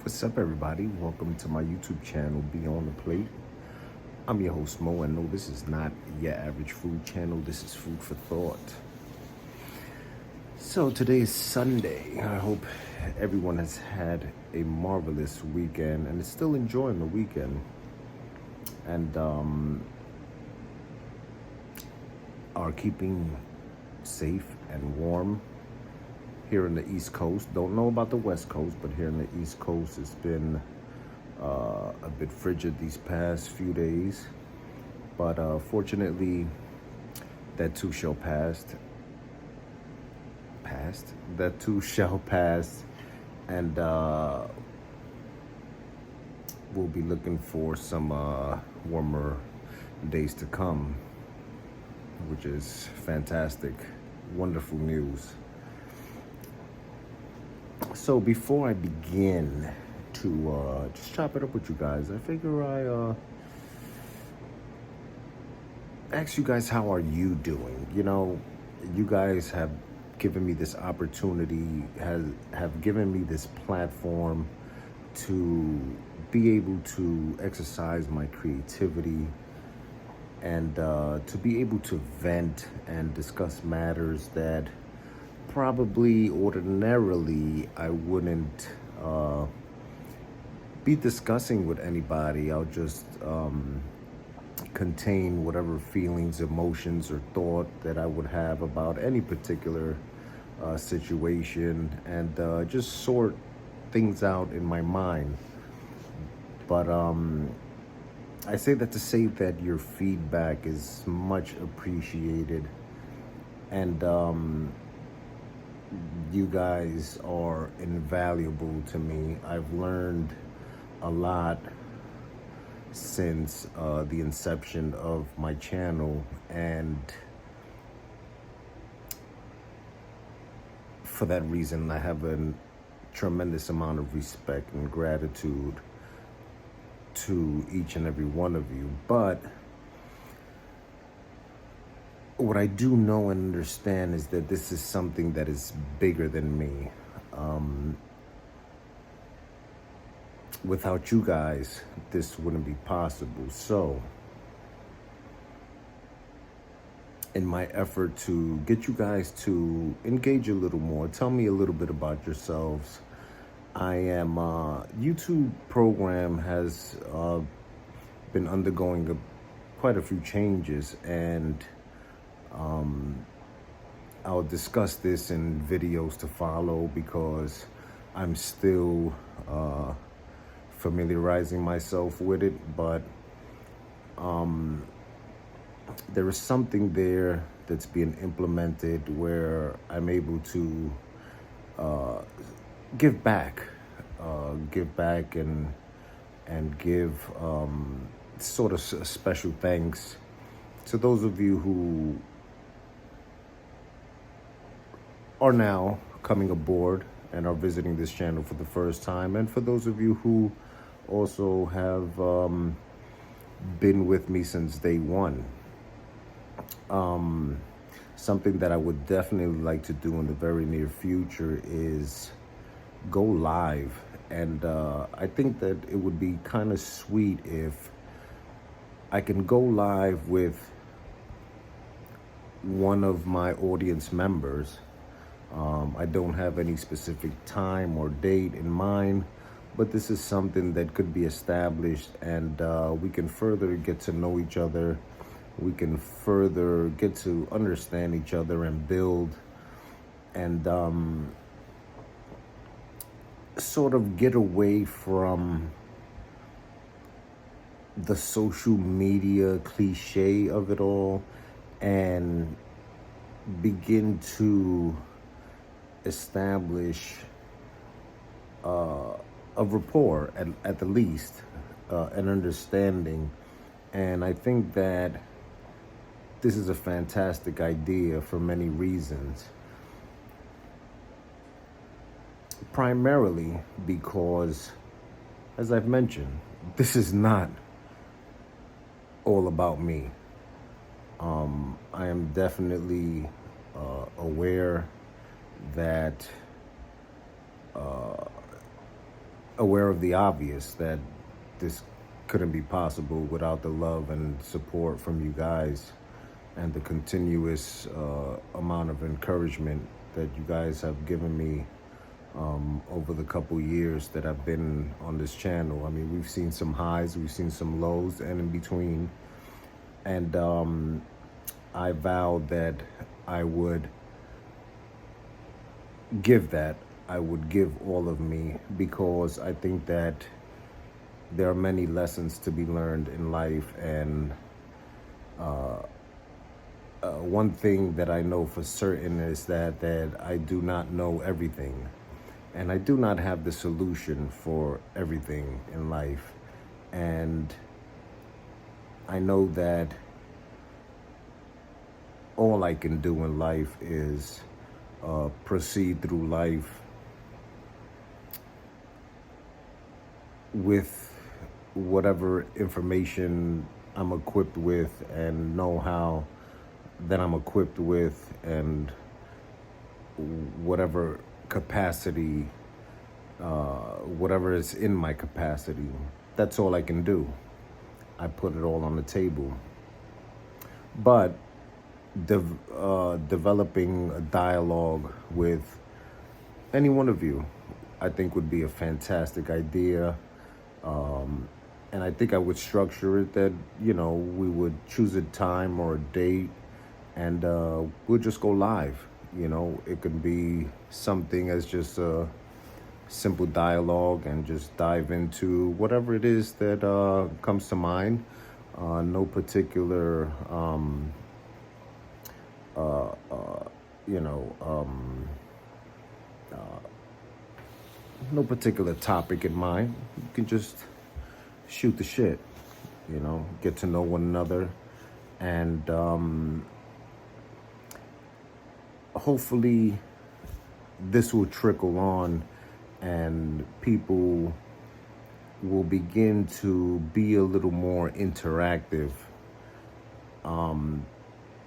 What's up, everybody? Welcome to my YouTube channel, Beyond the Plate. I'm your host, Mo, and no, this is not your average food channel. This is food for thought. So today is Sunday. I hope everyone has had a marvelous weekend and is still enjoying the weekend. And are keeping safe and warm here in the East Coast. Don't know about the West Coast, but here in the East Coast, it's been a bit frigid these past few days. But fortunately, that too shall pass. That too shall pass, and we'll be looking for some warmer days to come, which is fantastic, wonderful news. So before I begin to just chop it up with you guys, I figure I ask you guys, how are you doing? You know, you guys have given me this opportunity, have given me this platform to be able to exercise my creativity and to be able to vent and discuss matters that probably ordinarily I wouldn't be discussing with anybody. I'll just contain whatever feelings, emotions, or thought that I would have about any particular situation and just sort things out in my mind. But I say that to say that your feedback is much appreciated, and you guys are invaluable to me. I've learned a lot since the inception of my channel, and for that reason I have a tremendous amount of respect and gratitude to each and every one of you. But what I do know and understand is that this is something that is bigger than me. Without you guys, this wouldn't be possible. So, in my effort to get you guys to engage a little more, tell me a little bit about yourselves. YouTube program has been undergoing quite a few changes, and I'll discuss this in videos to follow because I'm still familiarizing myself with it. But there is something there that's being implemented where I'm able to give back and give sort of a special thanks to those of you who are now coming aboard and are visiting this channel for the first time, and for those of you who also have been with me since day one. Something that I would definitely like to do in the very near future is go live, and I think that it would be kind of sweet if I can go live with one of my audience members. I don't have any specific time or date in mind, but this is something that could be established, and we can further get to know each other. We can further get to understand each other and build and sort of get away from the social media cliche of it all and begin to establish a rapport, at the least, an understanding. And I think that this is a fantastic idea for many reasons. Primarily because, as I've mentioned, this is not all about me. I am definitely aware that aware of the obvious, that this couldn't be possible without the love and support from you guys, and the continuous amount of encouragement that you guys have given me over the couple years that I've been on this channel. I mean, we've seen some highs, we've seen some lows, and in between. And I vowed that I would give that. I would give all of me, because I think that there are many lessons to be learned in life. And one thing that I know for certain is that I do not know everything. And I do not have the solution for everything in life. And I know that all I can do in life is proceed through life with whatever information I'm equipped with and know-how that I'm equipped with, and whatever capacity, whatever is in my capacity. That's all I can do. I put it all on the table. But developing a dialogue with any one of you, I think would be a fantastic idea. And I think I would structure it that, we would choose a time or a date, and we'll just go live. It could be something as just a simple dialogue, and just dive into whatever it is that comes to mind. No particular, no particular topic in mind. You can just shoot the shit, get to know one another, and hopefully this will trickle on, and people will begin to be a little more interactive,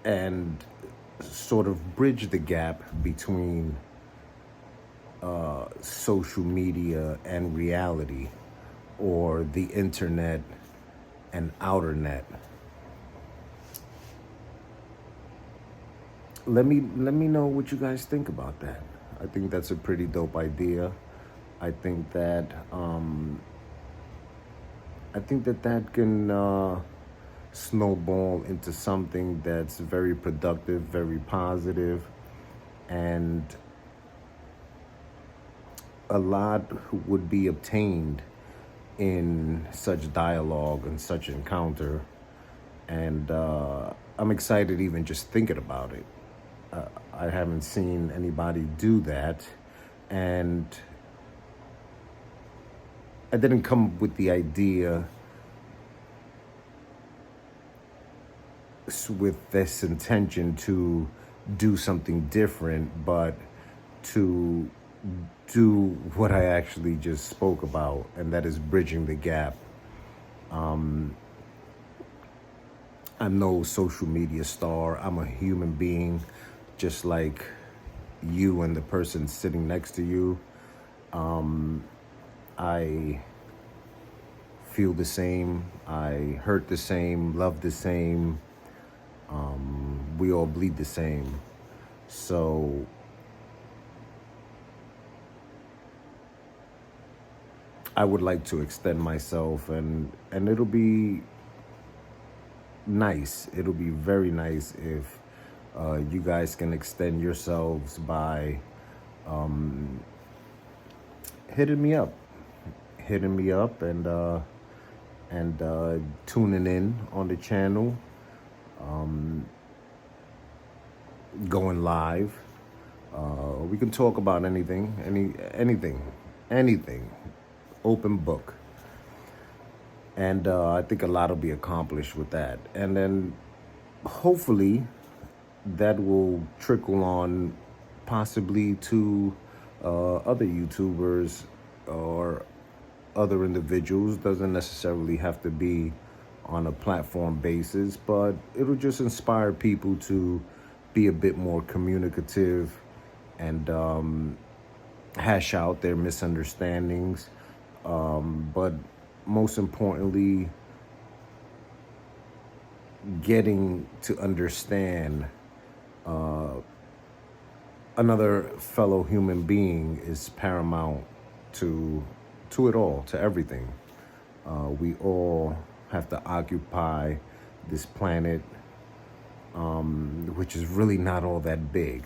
and sort of bridge the gap between social media and reality, or the internet and outer net. Let me know what you guys think about that. I think that's a pretty dope idea. I think that that can snowball into something that's very productive, very positive, and a lot would be obtained in such dialogue and such encounter. And I'm excited even just thinking about it. I haven't seen anybody do that, and I didn't come up with the idea with this intention to do something different, but to do what I actually just spoke about, and that is bridging the gap. I'm no social media star. I'm a human being, just like you and the person sitting next to you. I feel the same. I hurt the same, love the same. We all bleed the same. So I would like to extend myself, and it'll be nice. It'll be very nice if you guys can extend yourselves by hitting me up, and tuning in on the channel, going live. We can talk about anything, anything. Open book. And I think a lot will be accomplished with that. And then hopefully that will trickle on possibly to other YouTubers or other individuals. Doesn't necessarily have to be on a platform basis, but it'll just inspire people to be a bit more communicative and hash out their misunderstandings, but most importantly, getting to understand another fellow human being is paramount to it all, to everything. We all have to occupy this planet, which is really not all that big.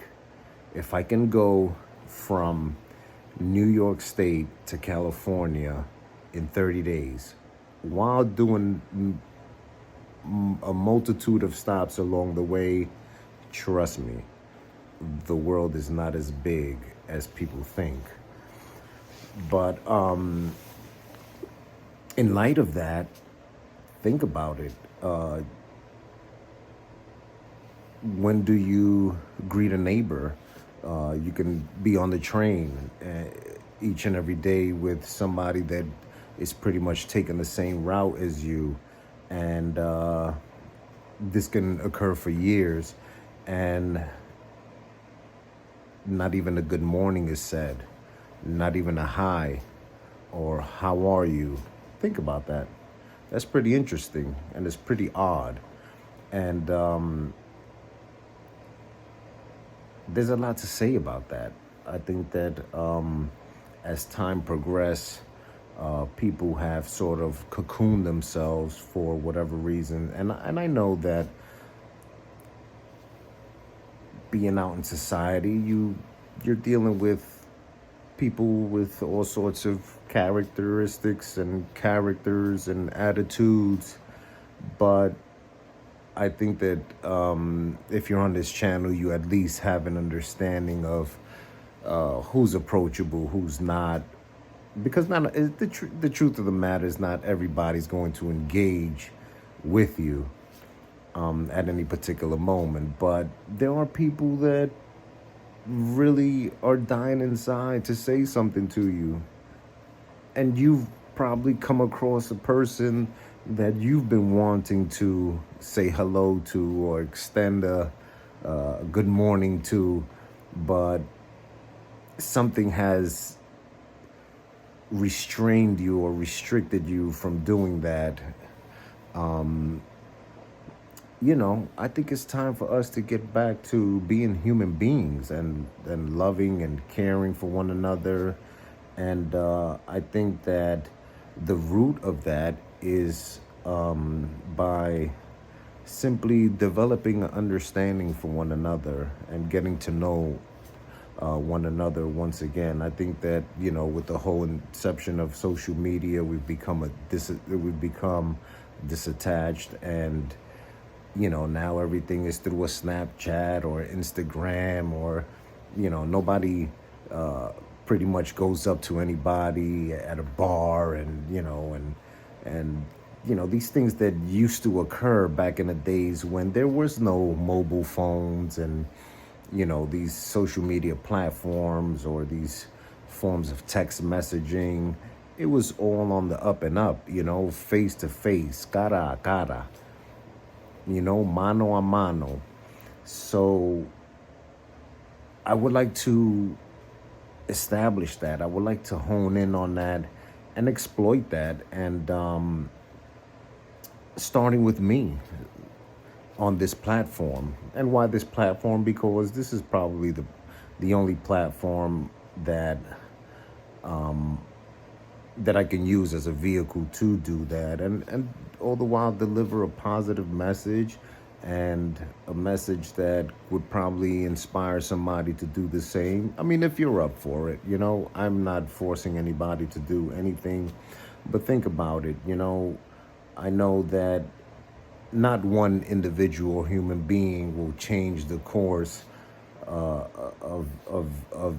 If I can go from New York State to California in 30 days while doing a multitude of stops along the way, trust me, the world is not as big as people think. But in light of that, think about it. When do you greet a neighbor? You can be on the train each and every day with somebody that is pretty much taking the same route as you. And this can occur for years. And not even a good morning is said. Not even a hi or how are you. Think about that. That's pretty interesting and it's pretty odd. And there's a lot to say about that. I think that as time progressed, people have sort of cocooned themselves for whatever reason. And I know that being out in society, you're dealing with people with all sorts of characteristics and characters and attitudes. But I think that if you're on this channel, you at least have an understanding of who's approachable, who's not. Because the truth of the matter is not everybody's going to engage with you at any particular moment. But there are people that really are dying inside to say something to you. And you've probably come across a person that you've been wanting to say hello to or extend a good morning to, but something has restrained you or restricted you from doing that. I think it's time for us to get back to being human beings and loving and caring for one another. And I think that the root of that is by simply developing an understanding for one another and getting to know one another once again. I think that, with the whole inception of social media, we've become disattached, and now everything is through a Snapchat or Instagram, or nobody pretty much goes up to anybody at a bar, and these things that used to occur back in the days when there was no mobile phones and these social media platforms or these forms of text messaging. It was all on the up and up, face to face, cara a cara, mano a mano. So I would like to establish that. I would like to hone in on that and exploit that. And starting with me on this platform. And why this platform? Because this is probably the only platform that that I can use as a vehicle to do that, and all the while deliver a positive message, and a message that would probably inspire somebody to do the same. I mean, if you're up for it, I'm not forcing anybody to do anything, but think about it. I know that not one individual human being will change the course of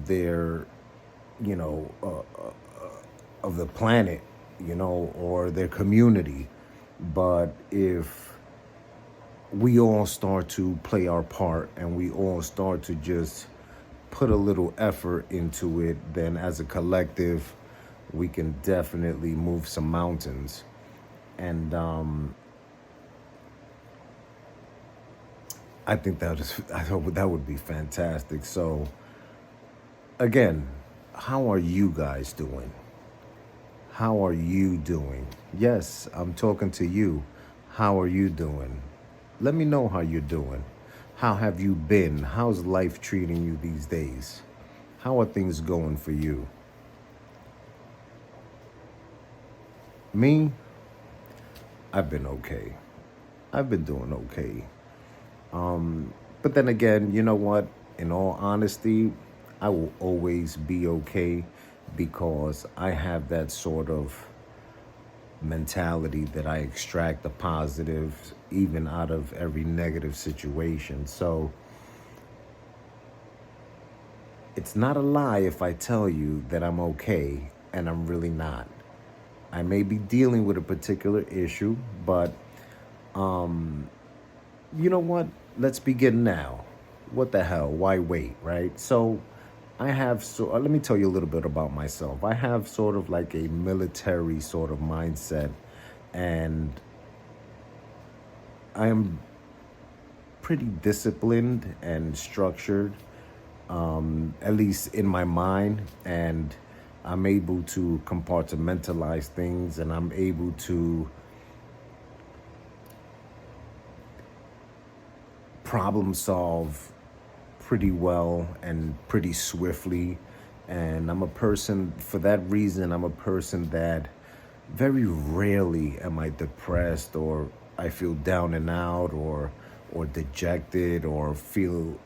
their, of the planet, or their community. But if we all start to play our part and we all start to just put a little effort into it, then as a collective, we can definitely move some mountains. And I think I hope that would be fantastic. So again, how are you guys doing? How are you doing? Yes, I'm talking to you. How are you doing? Let me know how you're doing. How have you been? How's life treating you these days? How are things going for you? Me, I've been okay. I've been doing okay. But then again, you know what? In all honesty, I will always be okay because I have that sort of mentality that I extract the positives even out of every negative situation. So it's not a lie if I tell you that I'm okay and I'm really not. I may be dealing with a particular issue, but you know what? Let's begin now. What the hell? Why wait, right? So let me tell you a little bit about myself. I have sort of like a military sort of mindset, and I am pretty disciplined and structured, at least in my mind, and I'm able to compartmentalize things, and I'm able to problem solve pretty well and pretty swiftly. And I'm a person, for that reason, I'm a person that very rarely am I depressed or I feel down and out or dejected or feel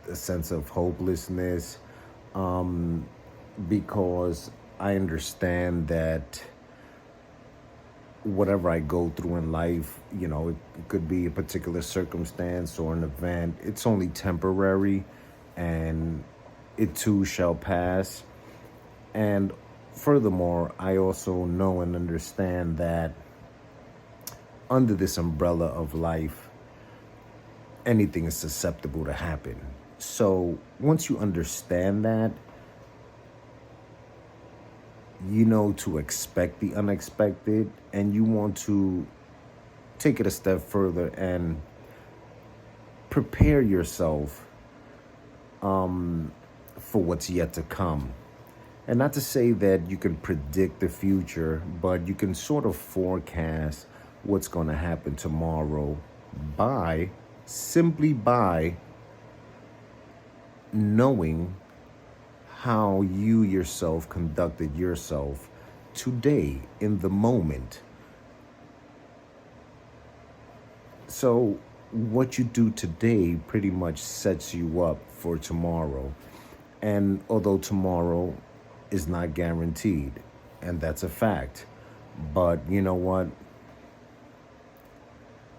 a sense of hopelessness, because I understand that whatever I go through in life, it could be a particular circumstance or an event. It's only temporary and it too shall pass. And furthermore, I also know and understand that under this umbrella of life, anything is susceptible to happen. So once you understand that, you know to expect the unexpected, and you want to take it a step further and prepare yourself for what's yet to come. And not to say that you can predict the future, but you can sort of forecast what's going to happen tomorrow by simply by knowing how you yourself conducted yourself today in the moment. So what you do today pretty much sets you up for tomorrow. And although tomorrow is not guaranteed, and that's a fact, but you know what?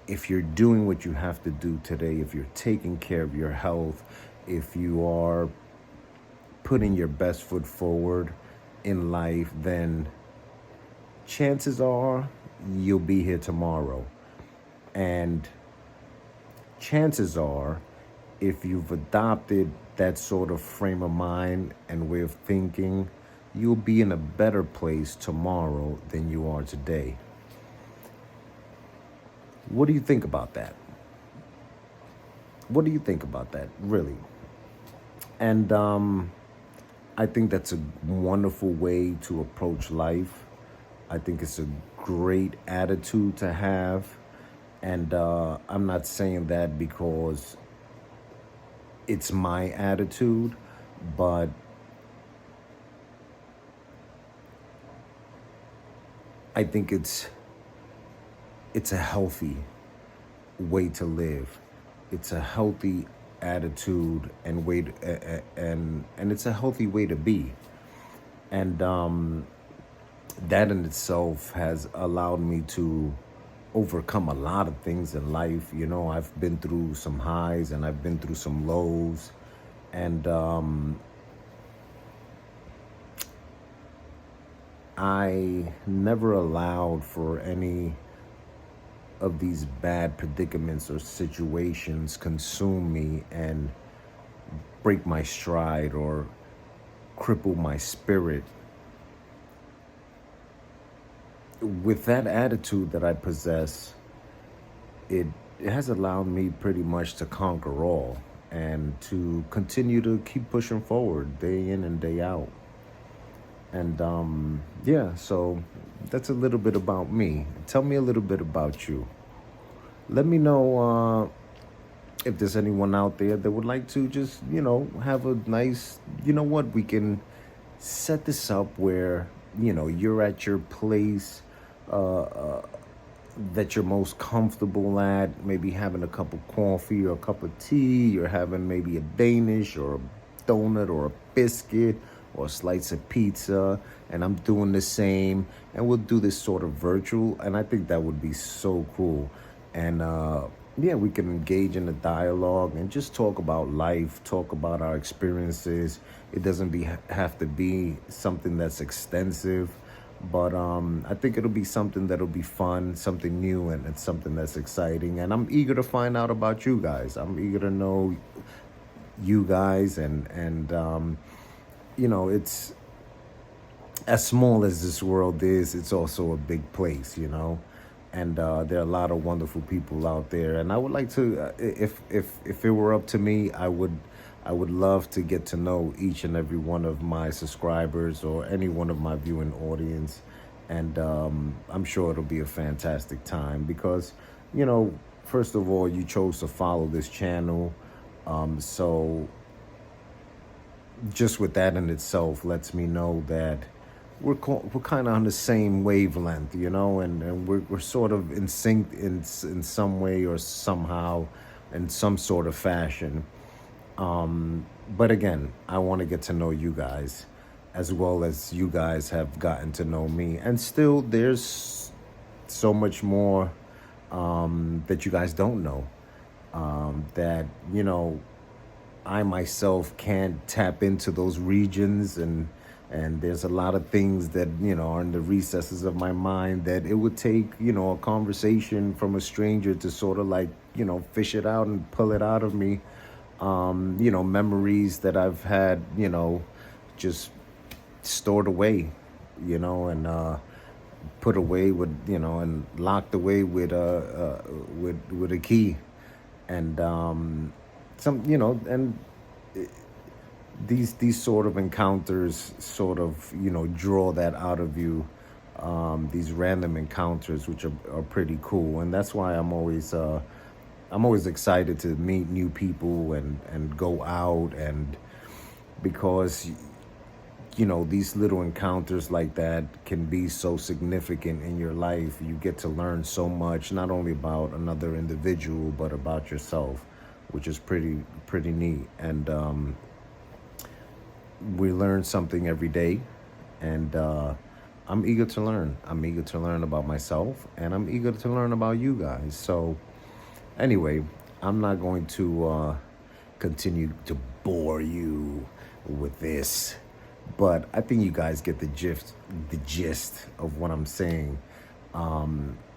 If you're doing what you have to do today, if you're taking care of your health, if you are putting your best foot forward in life, then chances are you'll be here tomorrow. And chances are, if you've adopted that sort of frame of mind and way of thinking, you'll be in a better place tomorrow than you are today. What do you think about that? What do you think about that, really? And I think that's a wonderful way to approach life. I think it's a great attitude to have. And I'm not saying that because it's my attitude, but I think it's a healthy way to live. It's a healthy attitude and way to, and it's a healthy way to be. And that in itself has allowed me to overcome a lot of things in life. I've been through some highs and I've been through some lows, and I never allowed for any of these bad predicaments or situations consume me and break my stride or cripple my spirit. With that attitude that I possess, it has allowed me pretty much to conquer all and to continue to keep pushing forward day in and day out. And yeah, so that's a little bit about me. Tell me a little bit about you. Let me know if there's anyone out there that would like to just, have a nice, what, we can set this up where, you're at your place that you're most comfortable at, maybe having a cup of coffee or a cup of tea. You're having maybe a Danish or a donut or a biscuit or a slice of pizza, and I'm doing the same. And we'll do this sort of virtual, and I think that would be so cool. And yeah, we can engage in a dialogue and just talk about life, talk about our experiences. It doesn't have to be something that's extensive, but I think it'll be something that'll be fun, something new, and it's something that's exciting. And I'm eager to find out about you guys. I'm eager to know you guys, and it's as small as this world is, it's also a big place, and there are a lot of wonderful people out there. And I would like to, if it were up to me, I would love to get to know each and every one of my subscribers or any one of my viewing audience. And I'm sure it'll be a fantastic time because, first of all, you chose to follow this channel. So just with that in itself lets me know that we're kind of on the same wavelength, and we're sort of in sync in some way or somehow, in some sort of fashion. But again, I want to get to know you guys as well as you guys have gotten to know me. And still, there's so much more that you guys don't know, that, I myself can't tap into those regions, and there's a lot of things that, are in the recesses of my mind that it would take, a conversation from a stranger to sort of like, fish it out and pull it out of me. Memories that I've had, just stored away, and put away with, and locked away with a key. And and these sort of encounters sort of, draw that out of you. These random encounters, which are pretty cool. And that's why I'm always excited to meet new people and go out, and because, these little encounters like that can be so significant in your life. You get to learn so much, not only about another individual, but about yourself, which is pretty neat. And we learn something every day, and I'm eager to learn. I'm eager to learn about myself, and I'm eager to learn about you guys. So anyway, I'm not going to continue to bore you with this, but I think you guys get the gist of what I'm saying.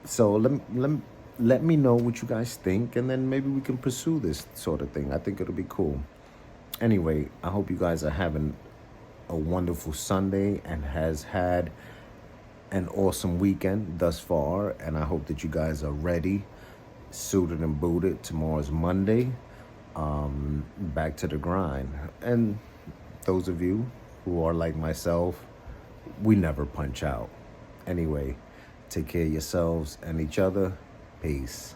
So let me know what you guys think, and then maybe we can pursue this sort of thing. I think it'll be cool. Anyway, I hope you guys are having a wonderful Sunday and has had an awesome weekend thus far, and I hope that you guys are ready, suited and booted. Tomorrow's Monday. Back to the grind. And those of you who are like myself, we never punch out. Anyway, take care of yourselves and each other. Peace.